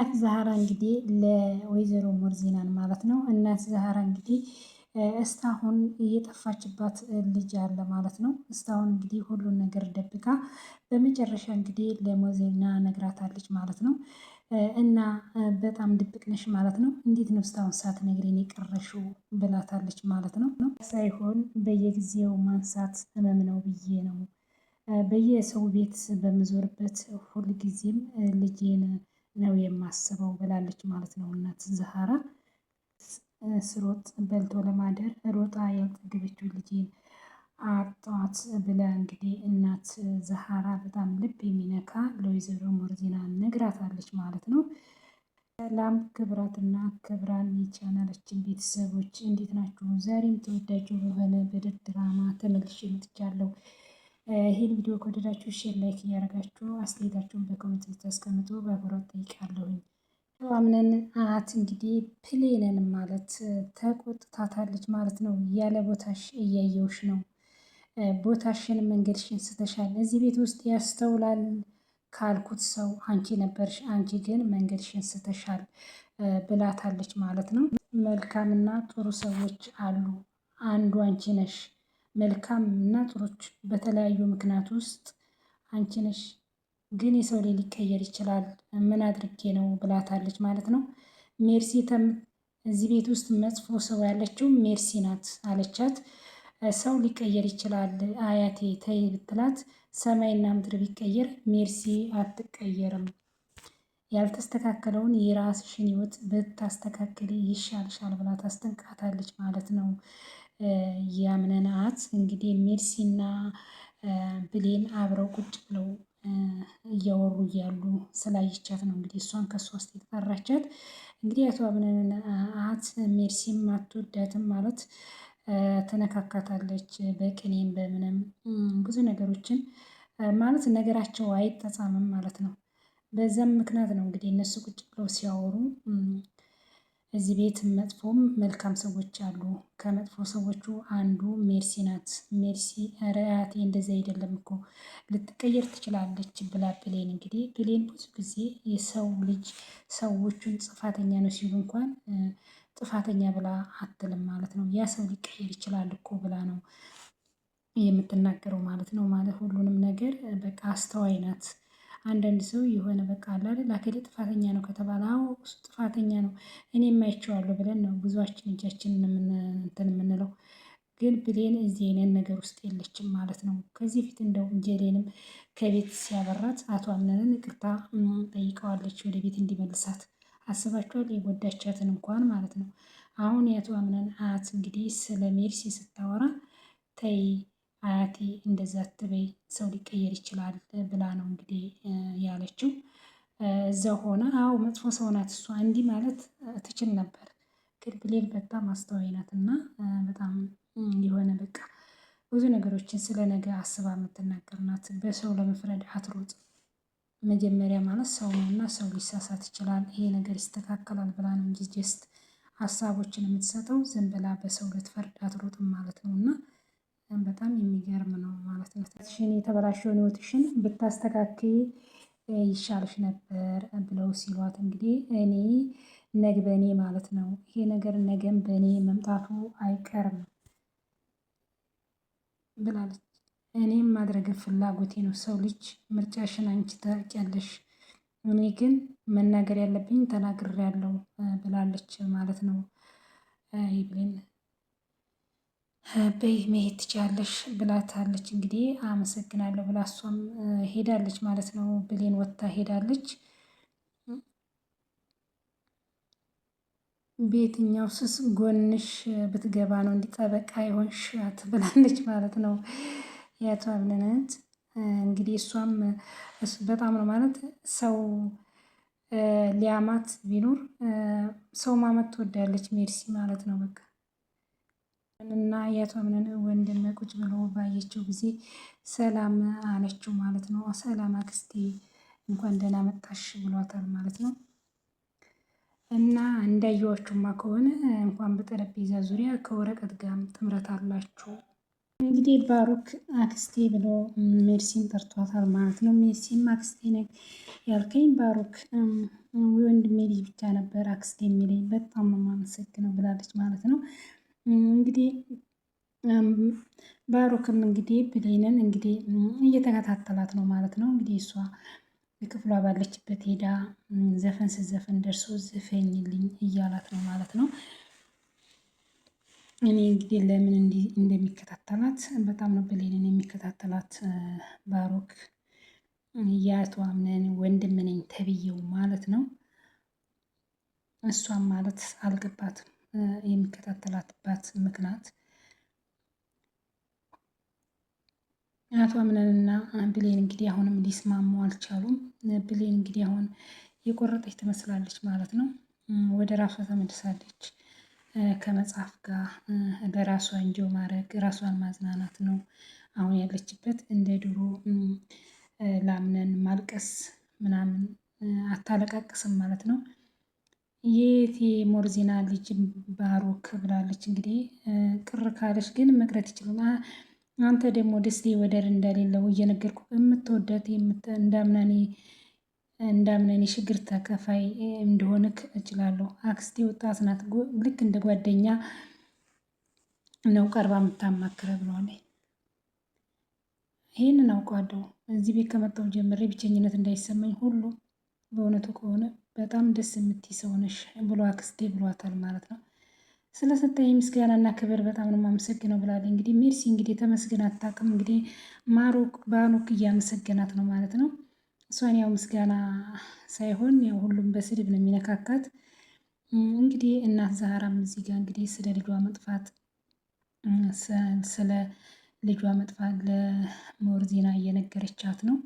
እናት ዛህራ እንግዲህ ለወይዘሮ ሞርዚናን ማለት ነው። እናት ዛህራ እንግዲህ እስካሁን እየጠፋችባት ልጅ አለ ማለት ነው። እስካሁን እንግዲህ ሁሉን ነገር ደብቃ በመጨረሻ እንግዲህ ለሞርዚና ነግራታለች ማለት ነው። እና በጣም ድብቅ ነሽ ማለት ነው። እንዴት ነው እስካሁን ሳትነግሪኝ የቀረሽው ብላታለች ማለት ነው። ሳይሆን በየጊዜው ማንሳት ህመም ነው ብዬ ነው በየሰው ቤት በምዞርበት ሁልጊዜም ልጄን ነው የማስበው ብላለች ማለት ነው። እናት ዛህራ ስሮጥ በልቶ ለማደር ሮጣ ያልጠገበችው ልጄን አጣኋት ብላ እንግዲህ እናት ዛህራ በጣም ልብ የሚነካ ለወይዘሮ ሞርዚና ነግራታለች ማለት ነው። ሰላም ክብራትና ክብራን የቻናላችን ቤተሰቦች እንዴት ናችሁ? ዛሬም ተወዳጁ በሆነ በድር ድራማ ተመልሼ መጥቻለሁ። ይህን ቪዲዮ ከወደዳችሁ ሼር፣ ላይክ እያደረጋችሁ አስተያየታችሁን በኮሜንት ልታስቀምጡ በአክብሮት ጠይቃለሁኝ። አምነን አት እንግዲህ ፕሌንን ማለት ተቆጥታታለች ማለት ነው። ያለ ቦታሽ እያየውሽ ነው፣ ቦታሽን መንገድሽን ስተሻል፣ እዚህ ቤት ውስጥ ያስተውላል ካልኩት ሰው አንቺ ነበርሽ፣ አንቺ ግን መንገድሽን ስተሻል ብላታለች ማለት ነው። መልካምና ጥሩ ሰዎች አሉ፣ አንዱ አንቺ ነሽ። መልካም እና ጥሩች በተለያዩ ምክንያት ውስጥ አንቺ ነሽ፣ ግን የሰው ላይ ሊቀየር ይችላል። ምን አድርጌ ነው ብላታለች ማለት ነው። ሜርሲ እዚህ ቤት ውስጥ መጥፎ ሰው ያለችው ሜርሲ ናት አለቻት። ሰው ሊቀየር ይችላል አያቴ ተይ ብትላት፣ ሰማይና ምድር ቢቀየር ሜርሲ አትቀየርም። ያልተስተካከለውን የራስሽን ህይወት ብታስተካክል ይሻልሻል ብላ ታስጠንቅቃታለች ማለት ነው። ያምነናት እንግዲህ ሜርሲና ብሌን አብረው ቁጭ ብለው እያወሩ እያሉ ስላየቻት ነው እንግዲህ እሷን ከሷ ውስጥ የተጠራቻት። እንግዲህ አቶ አምነናት ሜርሲም አትወዳትም ማለት ትነካካታለች በቅኔም በምንም ብዙ ነገሮችን ማለት ነገራቸው አይጠጻምም ማለት ነው። በዛም ምክንያት ነው እንግዲህ እነሱ ቁጭ ብለው ሲያወሩ እዚህ ቤት መጥፎም መልካም ሰዎች አሉ። ከመጥፎ ሰዎቹ አንዱ ሜርሲ ናት። ሜርሲ ኧረ አያቴ እንደዚህ አይደለም እኮ ልትቀየር ትችላለች ብላ ብሌን እንግዲህ ብሌን ብዙ ጊዜ የሰው ልጅ ሰዎቹን ጥፋተኛ ነው ሲሉ እንኳን ጥፋተኛ ብላ አትልም ማለት ነው። ያ ሰው ሊቀየር ይችላል እኮ ብላ ነው የምትናገረው ማለት ነው። ማለት ሁሉንም ነገር በቃ አስተዋይ ናት። አንዳንድ ሰው የሆነ በቃ አለ አይደል አከሌ ጥፋተኛ ነው ከተባለ አዎ እሱ ጥፋተኛ ነው እኔም አይቼዋለሁ ብለን ነው ብዙዎቻችን እጃችንን እንትን የምንለው። ግን ብሌን እዚህ አይነት ነገር ውስጥ የለችም ማለት ነው። ከዚህ ፊት እንደው ጀሌንም ከቤት ሲያበራት አቶ አምነንን ይቅርታ ጠይቀዋለች ወደ ቤት እንዲመልሳት። አስባችኋል? የጎዳቻትን እንኳን ማለት ነው። አሁን የአቶ አምነን አያት እንግዲህ ስለ ሜርሲ ስታወራ ተይ አያቴ እንደዛ አትበይ ሰው ሊቀየር ይችላል ብላ ነው እንግዲህ ያለችው። እዛ ሆነ አዎ መጥፎ ሰው ናት እሷ እንዲህ ማለት ትችል ነበር። ግን ብሌን በጣም አስተዋይ ናት እና በጣም የሆነ በቃ ብዙ ነገሮችን ስለ ነገ አስባ የምትናገር ናት። በሰው ለመፍረድ አትሮጥ። መጀመሪያ ማለት ሰው ነው እና ሰው ሊሳሳት ይችላል፣ ይሄ ነገር ይስተካከላል ብላ ነው እንጂ ጀስት ሀሳቦችን የምትሰጠው ዝም ብላ በሰው ልትፈርድ አትሮጥም ማለት ነው። እና በጣም የሚገርም ነው ማለት ነው። ሽን የተበላሸውን ህይወትሽን ብታስተካክይ ይሻልሽ ነበር ብለው ሲሏት እንግዲህ እኔ ነግ በእኔ ማለት ነው ይሄ ነገር ነገም በእኔ መምጣቱ አይቀርም ብላለች። እኔም ማድረግ ፍላጎቴ ነው። ሰው ልጅ ምርጫሽን አንቺ ታውቂያለሽ፣ እኔ ግን መናገር ያለብኝ ተናግሬያለሁ ብላለች ማለት ነው። ይብሌን በይ መሄድ ትችያለሽ ብላታለች። እንግዲህ አመሰግናለሁ ብላ እሷም ሄዳለች ማለት ነው። ብሌን ወጥታ ሄዳለች። በየትኛው ስስ ጎንሽ ብትገባ ነው እንዲጠበቃ ይሆንሽ ትብላለች ማለት ነው። የአቶ አምነናት እንግዲህ እሷም በጣም ነው ማለት ሰው ሊያማት ቢኖር ሰው ማመት ትወዳለች ሜርሲ ማለት ነው። በቃ እና የአቶ አምነን ወንድም ቁጭ ብሎ ባየችው ጊዜ ሰላም አለችው ማለት ነው። ሰላም አክስቴ እንኳን ደህና መጣሽ ብሏታል ማለት ነው። እና እንዳየዋችሁማ ከሆነ እንኳን በጠረጴዛ ዙሪያ ከወረቀት ጋርም ጥምረት አላችሁ። እንግዲህ ባሩክ አክስቴ ብሎ ሜርሲን ጠርቷታል ማለት ነው። ሜርሲም አክስቴ ነኝ ያልከኝ ባሩክ ወንድሜ ልጅ ብቻ ነበር አክስቴ የሚለኝ በጣም ነው የማመሰግነው ብላለች ማለት ነው። እንግዲህ ባሮክም እንግዲህ ብሌንን እንግዲህ እየተከታተላት ነው ማለት ነው። እንግዲህ እሷ የክፍሏ ባለችበት ሄዳ ዘፈን ስዘፈን ደርሶ ዝፈኝልኝ እያላት ነው ማለት ነው። እኔ እንግዲህ ለምን እንደሚከታተላት በጣም ነው ብሌንን የሚከታተላት ባሮክ የአቶ አምነን ወንድም ነኝ ተብዬው ማለት ነው። እሷም ማለት አልገባትም የሚከታተላትባት ምክንያት አቶ አምነንና ብሌን እንግዲህ አሁንም ሊስማሙ አልቻሉም። ብሌን እንግዲህ አሁን የቆረጠች ትመስላለች ማለት ነው። ወደ ራሷ ተመልሳለች። ከመጽሐፍ ጋር ለራሷ እንጆ ማድረግ ራሷን ማዝናናት ነው አሁን ያለችበት። እንደ ድሮ ላምነን ማልቀስ ምናምን አታለቃቅስም ማለት ነው። የት ሞርዚና ልጅ ባሮክ ብላለች። እንግዲህ ቅር ካለች ግን መቅረት ይችላል። አንተ ደግሞ ደስቴ ወደር እንደሌለው እየነገርኩ የምትወዳት እንዳምነን የችግር ተከፋይ እንደሆንክ እችላለሁ። አክስቴ ወጣት ናት፣ ልክ እንደ ጓደኛ ነው ቀርባ የምታማክረ ብለዋል። ይህንን አውቀዋለሁ። እዚህ ቤት ከመጣሁ ጀምሬ ብቸኝነት እንዳይሰማኝ ሁሉ በእውነቱ ከሆነ በጣም ደስ የምትይ ሰው ነሽ ብሎ አክስቴ ብሏታል ማለት ነው። ስለሰጠኝ ምስጋናና ክብር በጣም ነው የማመሰግነው ብላለች። እንግዲህ ሜርሲ እንግዲህ ተመስገን አታውቅም። እንግዲህ ባሮክ እያመሰገናት ነው ማለት ነው። እሷን ያው ምስጋና ሳይሆን ያው ሁሉም በስድብ ነው የሚነካካት። እንግዲህ እናት ዛህራም እዚህ ጋር እንግዲህ ስለ ልጇ መጥፋት ለሞርዚና እየነገረቻት ነው።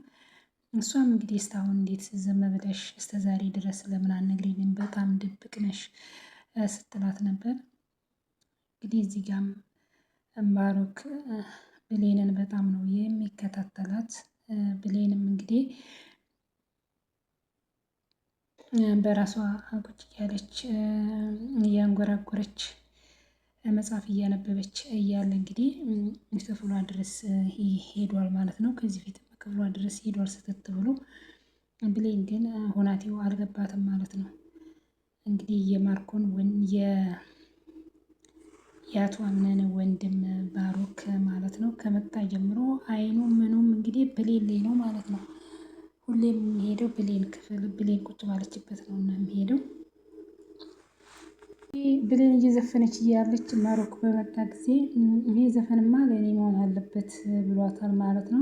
እሷም እንግዲህ እስካሁን እንዴት ዝም ብለሽ እስከዛሬ ድረስ ለምን አትነግሪኝም? በጣም ድብቅ ነሽ ስትላት ነበር። እንግዲህ እዚህ ጋም ባሮክ ብሌንን በጣም ነው የሚከታተላት። ብሌንም እንግዲህ በራሷ ቁጭ ያለች እያንጎራጎረች መጽሐፍ እያነበበች እያለ እንግዲህ ክፍሏ ድረስ ሄዷል ማለት ነው። ከዚህ ፊት ክፍሏ ድረስ ሄዷል ስትት ብሎ። ብሌን ግን ሁናቴው አልገባትም ማለት ነው። እንግዲህ የማርኮን የአቶ አምነን ወንድም ባሮክ ማለት ነው ከመጣ ጀምሮ አይኑ ምኑም እንግዲህ ብሌን ላይ ነው ማለት ነው። ሁሌም የሚሄደው ብሌን ክፍል ብሌን ቁጭ ባለችበት ነው እና የሚሄደው። ብሌን እየዘፈነች እያለች ባሮክ በመጣ ጊዜ ይሄ ዘፈንማ ለእኔ መሆን አለበት ብሏታል ማለት ነው።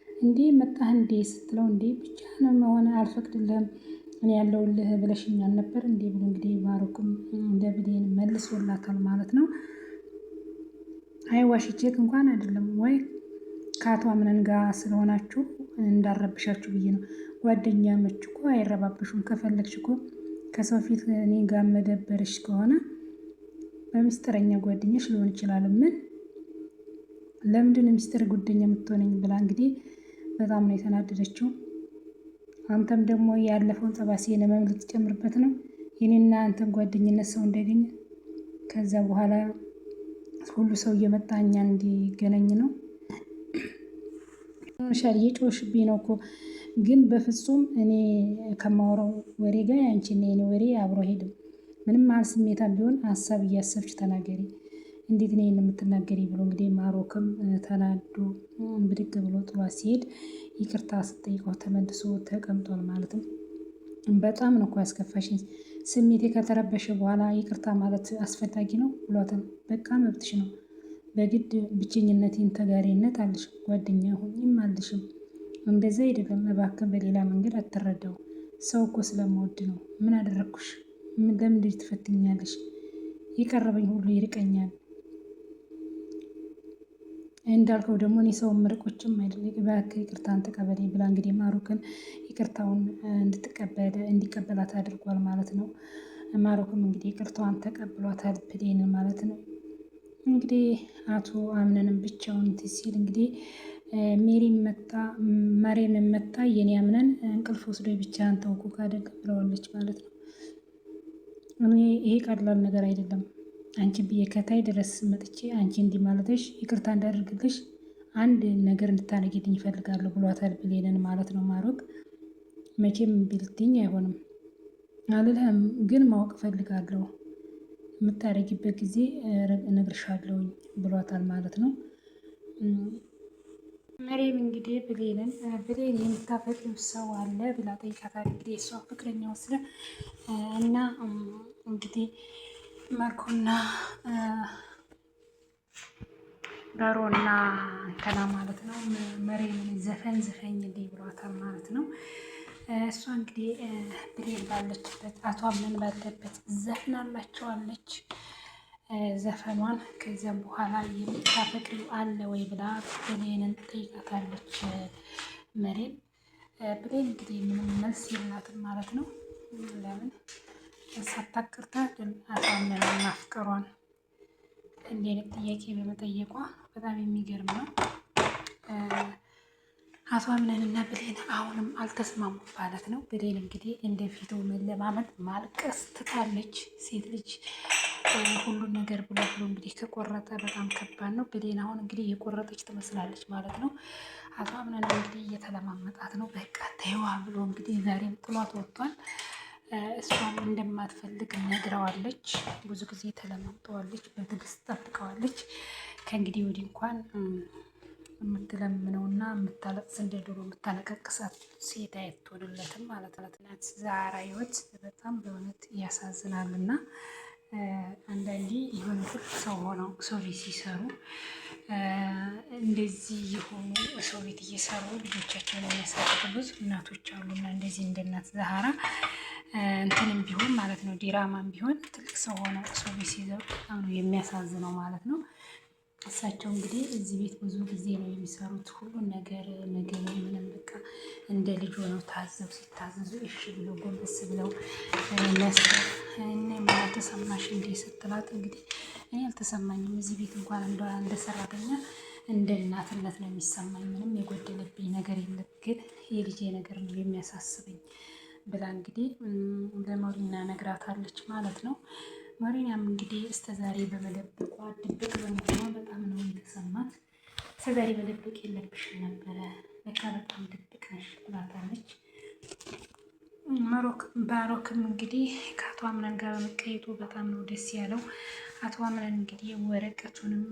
እንዴ መጣህ እንዴ ስትለው እንዴ ብቻ ነው መሆን አልፈቅድልህም እኔ ያለውልህ ብለሽኛል ነበር እንዴ ብሎ እንግዲህ ባሮክም እንደ ብሌን መልሶላታል ማለት ነው። አይዋሽቼክ እንኳን አይደለም ወይ ከአቶ አምነን ጋር ስለሆናችሁ እንዳረብሻችሁ ብዬ ነው። ጓደኛሞች እኮ አይረባብሹም። ከፈለግሽ እኮ ከሰው ፊት እኔ ጋር መደበርሽ ከሆነ በሚስጥረኛ ጓደኛሽ ሊሆን ይችላል። ምን ለምንድን ሚስጥር ጓደኛ የምትሆነኝ ብላ እንግዲህ በጣም ነው የተናደደችው። አንተም ደግሞ ያለፈውን ጠባሴን ህመም ልትጨምርበት ነው። የኔና አንተን ጓደኝነት ሰው እንዳያገኝ ከዛ በኋላ ሁሉ ሰው እየመጣ እኛን እንዲገናኝ ነው። ሻል እየጮሽብኝ ነው እኮ ግን በፍጹም እኔ ከማወራው ወሬ ጋር ያንቺና የኔ ወሬ አብሮ አይሄድም። ምንም ያህል ስሜታም ቢሆን ሀሳብ እያሰብሽ ተናገሪ። እንዴት ነው የምትናገሪ ብሎ እንግዲህ ባሮክም ተናዶ ብድግ ብሎ ጥሏት ሲሄድ ይቅርታ ስትጠይቀው ተመልሶ ተቀምጧል ማለት ነው። በጣም ነው እኮ ያስከፋሽኝ። ስሜቴ ከተረበሸ በኋላ ይቅርታ ማለት አስፈላጊ ነው ብሏታል። በቃ መብትሽ ነው። በግድ ብቸኝነቴን ተጋሪነት አልሽ ጓደኛ ሆኝም አልሽም። እንደዛ አይደለም እባክህ በሌላ መንገድ አትረዳው። ሰው እኮ ስለምወድ ነው። ምን አደረግኩሽ? ለምን ትፈትኛለሽ? የቀረበኝ ሁሉ ይርቀኛል። እንዳልከው ደግሞ እኔ ሰው ምርቆችም አይደለም። እባክህ ይቅርታን ተቀበለኝ ብላ እንግዲህ ባሮክን ይቅርታውን እንዲቀበላት አድርጓል ማለት ነው። ባሮክም እንግዲህ ይቅርታዋን ተቀብሏታል ብሌንን ማለት ነው። እንግዲህ አቶ አምነንም ብቻውን ሲል እንግዲህ መሬም መጣ የኔ አምነን እንቅልፍ ወስዶ ብቻህን ተውኩ ካደግ ብለዋለች ማለት ነው። እኔ ይሄ ቀላል ነገር አይደለም። አንቺ ብዬ ከታይ ድረስ መጥቼ አንቺ እንዲህ ማለትሽ ይቅርታ እንዳደርግልሽ አንድ ነገር እንድታደርጊልኝ እፈልጋለሁ ብሏታል ብሌንን ማለት ነው። ባሮክ መቼም እምቢ ልትይኝ አይሆንም። አልልህም፣ ግን ማወቅ እፈልጋለሁ የምታደርጊበት ጊዜ እነግርሻለሁኝ ብሏታል ማለት ነው። መሬም እንግዲህ ብሌን የምታፈቅሪው ሰው አለ ብላ ጠይቃታል። እንግዲህ እሷ ፍቅረኛ ወስደ እና እንግዲህ መርኮና በሮና እንትና ማለት ነው መሬምን ዘፈን ዝፈኝልኝ ብሏታል ማለት ነው። እሷ እንግዲህ ብሌን ባለችበት አቶ አምነን ባለበት ዘፍናላቸዋለች ዘፈኗን። ከዚያም በኋላ የምታፈቅሪው አለ ወይ ብላ ብሌንን ጠይቃታለች መሬም። ብሌን እንግዲህ ምንም መልስ የላትም ማለት ነው። ለምን ሳታቅርታ አቶ አምነን ማፍቀሯን እንዲህ አይነት ጥያቄ በመጠየቋ በጣም የሚገርም ነው። አቶ አምነን እና ብሌን አሁንም አልተስማሙም ማለት ነው። ብሌን እንግዲህ እንደ ፊቱ መለማመጥ ማልቀስ ትታለች። ሴት ልጅ ሁሉን ነገር ብሎ እንግዲህ ከቆረጠ በጣም ከባድ ነው። ብሌን አሁን እንግዲህ የቆረጠች ትመስላለች ማለት ነው። አቶ አምነን እንግዲህ እየተለማመጣት ነው። በቃ ተይዋ ብሎ እንግዲህ ዛሬም ጥሏት ወጥቷል። እሷም እንደማትፈልግ ነግረዋለች። ብዙ ጊዜ ተለማምጠዋለች፣ በትዕግስት ጠብቀዋለች። ከእንግዲህ ወዲህ እንኳን የምትለምነውና የምታለቅስ እንደ ድሮ የምታለቀቅሳት ሴት አይትሆንለትም ማለት ናት። ዛራ ህይወት በጣም በእውነት ያሳዝናል። እና አንዳንዴ የሆነ ትልቅ ሰው ሆነው ሰው ቤት ሲሰሩ እንደዚህ የሆኑ ሰው ቤት እየሰሩ ልጆቻቸውን የሚያሳድጉ ብዙ እናቶች አሉና እንደዚህ እንደ እናት ዛራ እንትንም ቢሆን ማለት ነው ዲራማም ቢሆን ትልቅ ሰው ሆነው ሰው ቤት ሲሰሩ በጣም ነው የሚያሳዝነው ማለት ነው። እሳቸው እንግዲህ እዚህ ቤት ብዙ ጊዜ ነው የሚሰሩት። ሁሉን ነገር ምግብ ምንም በቃ እንደ ልጅ ሆነው ታዘው ሲታዘዙ እሺ ብለው ጎንበስ ብለው መስራት። እኔ ምን ተሰማሽ እንዴ ስትላት እንግዲህ እኔ አልተሰማኝም፣ እዚህ ቤት እንኳን እንደ ሰራተኛ እንደ እናትነት ነው የሚሰማኝ፣ ምንም የጎደለብኝ ነገር የለም፣ ግን የልጄ ነገር ነው የሚያሳስበኝ ብላ እንግዲህ ለሞሪና ነግራታለች ማለት ነው። ሞሪናም እንግዲህ እስከዛሬ በመደበቋ ድብቅ በመሆኗ በጣም ነው የተሰማት። እስከዛሬ መደበቅ የለብሽም ነበረ፣ በቃ በጣም ድብቅ ነሽ ብላታለች። ባሮክም እንግዲህ ከአቶ አምነን ጋር በመቀየጡ በጣም ነው ደስ ያለው። አቶ አምነን እንግዲህ ወረቀቱንም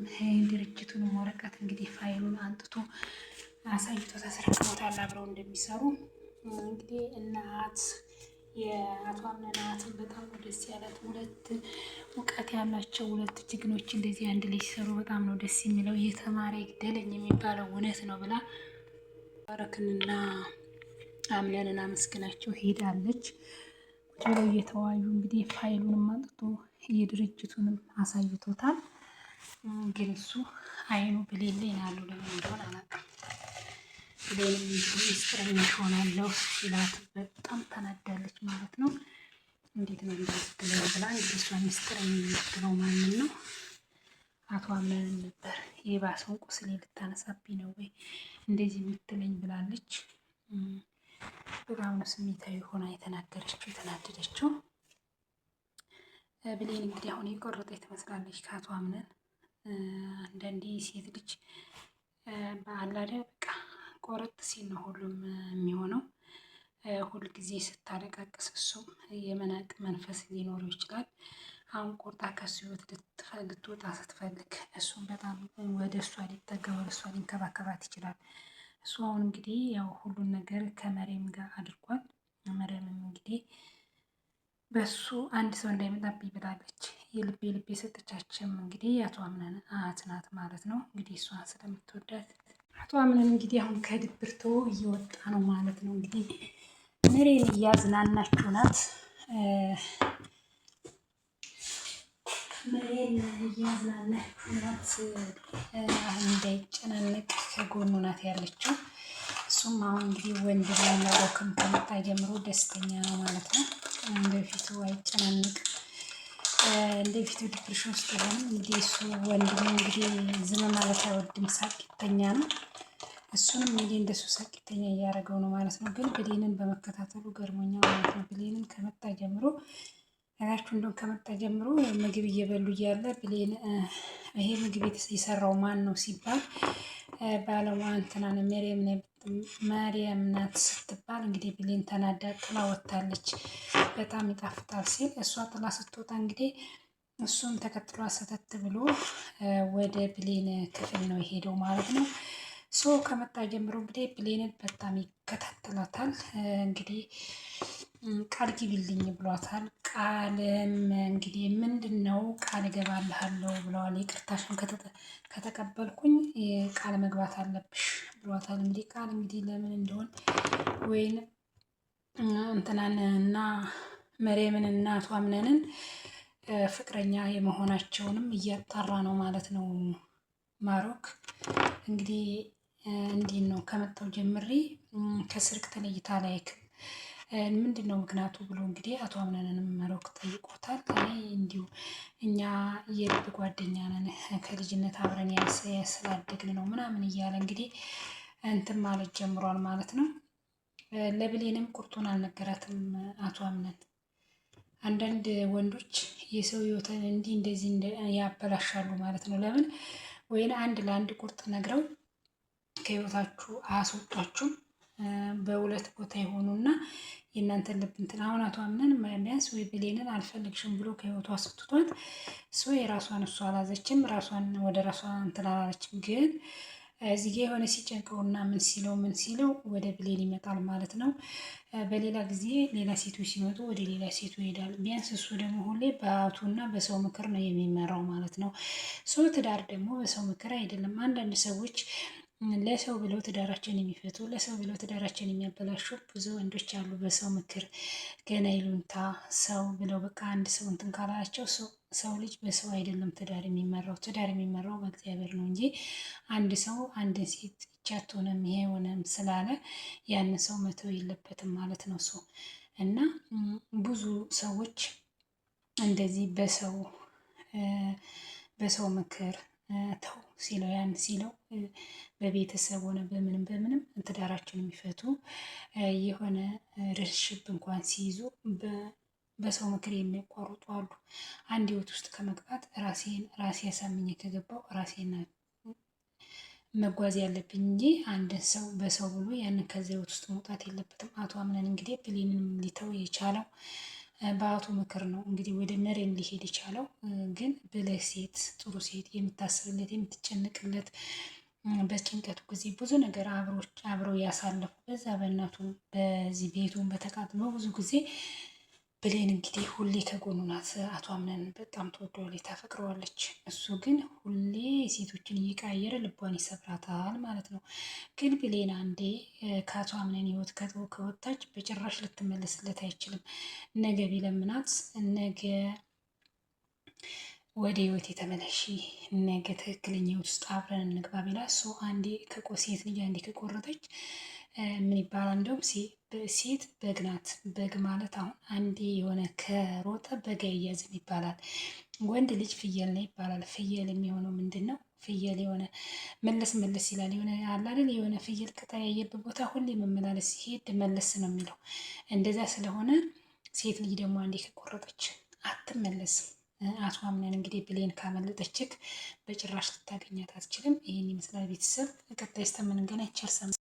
ድርጅቱንም ወረቀት እንግዲህ ፋይሉን አንጥቶ አሳይቶ ተስረክቦታል። አብረው እንደሚሰሩ እንግዲህ እናት የአቶ አምነን እናትን በጣም ነው ደስ ያላት። ሁለት እውቀት ያላቸው ሁለት ጀግኖች እንደዚህ አንድ ላይ ሲሰሩ በጣም ነው ደስ የሚለው። የተማረ ይግደለኝ የሚባለው እውነት ነው ብላ ባሮክንና አምነንን አመስግናቸው ሄዳለች። ቁጭ ብለው እየተወያዩ እንግዲህ ፋይሉንም አንጥቶ የድርጅቱንም አሳይቶታል። ግን እሱ አይኑ ብሌን ላይ ናሉ። ለምን እንደሆነ አላውቅም። ብሌንም እንግዲህ ምስጢረኛ ሆናለሁ ሲላት በጣም ተናዳለች ማለት ነው። እንዴት ነው እንደዚህ ብላ እንግዲህ እሷ ምስጢረኛ የምትለው ማንን ነው? አቶ አምነንን ነበር። የባሰውን ቁስሌ ልታነሳብኝ ነው ወይ እንደዚህ የምትለኝ ብላለች። በጣም ነው ስሜታዊ ሆና የተናገረችው የተናደደችው። ብሌን እንግዲህ አሁን የቆረጠች ትመስላለች ከአቶ አምነን። አንዳንዴ ሴት ልጅ በአላደ በቃ ቆረጥ ሲል ነው ሁሉም የሚሆነው። ሁልጊዜ ስታለቃቅስ እሱም የመናቅ መንፈስ ሊኖረው ይችላል። አሁን ቆርጣ ከሱ ህይወት ልትወጣ ስትፈልግ እሱም በጣም ወደ እሷ ሊጠጋ ወደ እሷ ሊንከባከባት ይችላል። እሱ አሁን እንግዲህ ያው ሁሉን ነገር ከመሬም ጋር አድርጓል። መሬምም እንግዲህ በሱ አንድ ሰው እንዳይመጣብኝ ብላለች። የልቤ ልቤ የሰጠቻችም እንግዲህ አቶ አምነን አያት ናት ማለት ነው። እንግዲህ እሷን ስለምትወዳት አቶ አምነን እንግዲህ አሁን ከድብርቶ እየወጣ ነው ማለት ነው። እንግዲህ መሬን እያዝናናችሁ ናት። መሬን እያዝናናችሁ ናት። አሁን እንዳይጨናነቅ ከጎኑ ናት ያለችው። እሱም አሁን እንግዲህ ወንድም ባሮክም ከመጣ ጀምሮ ደስተኛ ነው ማለት ነው። እንደፊቱ አይጨናነቅም። እንደፊቱ ዲፕሬሽን ውስጥ ሆነ እንግዲህ እሱ ወንድሙ እንግዲህ ዝም ማለት አይወድም፣ ሳቂተኛ ነው። እሱንም እንግዲህ እንደሱ ሳቂተኛ እያደረገው ነው ማለት ነው። ግን ብሌንን በመከታተሉ ገርሞኛ ማለት ነው። ብሌንን ከመጣ ጀምሮ እላችሁ እንደው ከመጣ ጀምሮ ምግብ እየበሉ እያለ ብሌን ይሄ ምግብ የሰራው ማን ነው ሲባል ባለሙያ እንትና ነው መሪየም ናት ስትባል እንግዲህ ብሌን ተናዳ ጥላ ወጥታለች። በጣም ይጣፍጣል ሲል እሷ ጥላ ስትወጣ እንግዲህ እሱም ተከትሏ ሰተት ብሎ ወደ ብሌን ክፍል ነው የሄደው ማለት ነው። ሶ ከመጣ ጀምሮ እንግዲህ ብሌንን በጣም ይከታተላታል። እንግዲህ ቃል ግቢልኝ ብሏታል። ቃልም እንግዲህ ምንድን ነው ቃል እገባልሃለሁ ብለዋል። ይቅርታሽን ከተቀበልኩኝ ቃል መግባት አለብሽ ብሏታል። እንግዲህ ቃል እንግዲህ ለምን እንደሆን ወይም እንትናን እና መሬምን እና አቶ አምነንን ፍቅረኛ የመሆናቸውንም እያጣራ ነው ማለት ነው። ማሮክ እንግዲህ እንዲህ ነው ከመጣው ጀምሬ ከስርክ ተለይታ ላይክም ምንድን ነው ምክንያቱ ብሎ እንግዲህ አቶ አምነንንም ማሮክ ጠይቆታል። አይ እንዲሁ እኛ የልብ ጓደኛ ነን ከልጅነት አብረን ስላደግን ነው ምናምን እያለ እንግዲህ እንትን ማለት ጀምሯል ማለት ነው። ለብሌንም ቁርጡን አልነገራትም አቶ አምነን። አንዳንድ ወንዶች የሰው ህይወትን እንደዚህ ያበላሻሉ ማለት ነው። ለምን ወይን አንድ ለአንድ ቁርጥ ነግረው ከህይወታችሁ አያስወጧችሁም። በሁለት ቦታ የሆኑና የእናንተን ልብ እንትን አሁን አቶ አምነን ቢያንስ ወይ ብሌንን አልፈልግሽም ብሎ ከህይወቱ አስወጥቷት ሰው የራሷን እሱ አላዘችም፣ ራሷን ወደ ራሷ እንትን አላለችም። ግን እዚህ ጋ የሆነ ሲጨንቀውና ምን ሲለው ወደ ብሌን ይመጣል ማለት ነው። በሌላ ጊዜ ሌላ ሴቶች ሲመጡ ወደ ሌላ ሴቱ ይሄዳል። ቢያንስ እሱ ደግሞ ሁሌ በአቱና በሰው ምክር ነው የሚመራው ማለት ነው። ሶ ትዳር ደግሞ በሰው ምክር አይደለም። አንዳንድ ሰዎች ለሰው ብለው ትዳራቸውን የሚፈቱ ለሰው ብለው ትዳራቸውን የሚያበላሹ ብዙ ወንዶች አሉ። በሰው ምክር ገና ይሉንታ ሰው ብለው በቃ አንድ ሰው እንትን ካላቸው ሰው ልጅ በሰው አይደለም ትዳር የሚመራው። ትዳር የሚመራው በእግዚአብሔር ነው እንጂ አንድ ሰው አንድ ሴት ይቻት ሆነም ይሄ ሆነም ስላለ ያን ሰው መተው የለበትም ማለት ነው። ሰው እና ብዙ ሰዎች እንደዚህ በሰው ምክር ተው ሲለው ያን ሲለው በቤተሰብ ሆነ በምንም ትዳራቸውን የሚፈቱ የሆነ ሪሌሽንሺፕ እንኳን ሲይዙ በሰው ምክር የሚያቋርጡ አሉ። አንድ ህይወት ውስጥ ከመግባት ራሴ አሳምኜ ከገባው ራሴን መጓዝ ያለብኝ እንጂ አንድን ሰው በሰው ብሎ ያንን ከዚያ ህይወት ውስጥ መውጣት የለበትም። አቶ አምነን እንግዲህ ብሌንን ሊተው የቻለው በአቶ ምክር ነው። እንግዲህ ወደ መሬም ሊሄድ የቻለው ግን ብልህ ሴት፣ ጥሩ ሴት፣ የምታስብለት የምትጨንቅለት፣ በጭንቀቱ ጊዜ ብዙ ነገር አብረው ያሳለፉ በዛ በእናቱ በዚህ ቤቱን በተቃጥሎ ብዙ ጊዜ ብሌን እንግዲህ ሁሌ ከጎኑ ናት። አቶ አምነን በጣም ትወደዋለች፣ ታፈቅረዋለች። እሱ ግን ሁሌ ሴቶችን እየቀያየረ ልቧን ይሰብራታል ማለት ነው። ግን ብሌን አንዴ ከአቶ አምነን ህይወት ከወጣች በጭራሽ ልትመለስለት አይችልም። ነገ ቢለምናት ነገ ወደ ህይወት የተመለሺ ነገ ትክክለኛ ውስጥ አብረን እንግባ ቢላት ሰው አንዴ ሴት ልጅ አንዴ ከቆረጠች ምን ይባላል? እንደውም ሴት በግ ናት። በግ ማለት አሁን አንዴ የሆነ ከሮጠ በግ አይያዝም ይባላል። ወንድ ልጅ ፍየል ነው ይባላል። ፍየል የሚሆነው ምንድን ነው? ፍየል የሆነ መለስ ይላል። የሆነ አለ አይደል? የሆነ ፍየል ከተያየበት ቦታ ሁሌ መመላለስ ሲሄድ መለስ ነው የሚለው። እንደዛ ስለሆነ ሴት ልጅ ደግሞ አንዴ ከቆረጠች አትመለስም። አቶ አምነን እንግዲህ ብሌን ካመለጠችክ በጭራሽ ልታገኛት አትችልም። ይህን ይመስላል ቤተሰብ። ቀጣይ እስከምንገናኝ ቸር ሰንብቱ።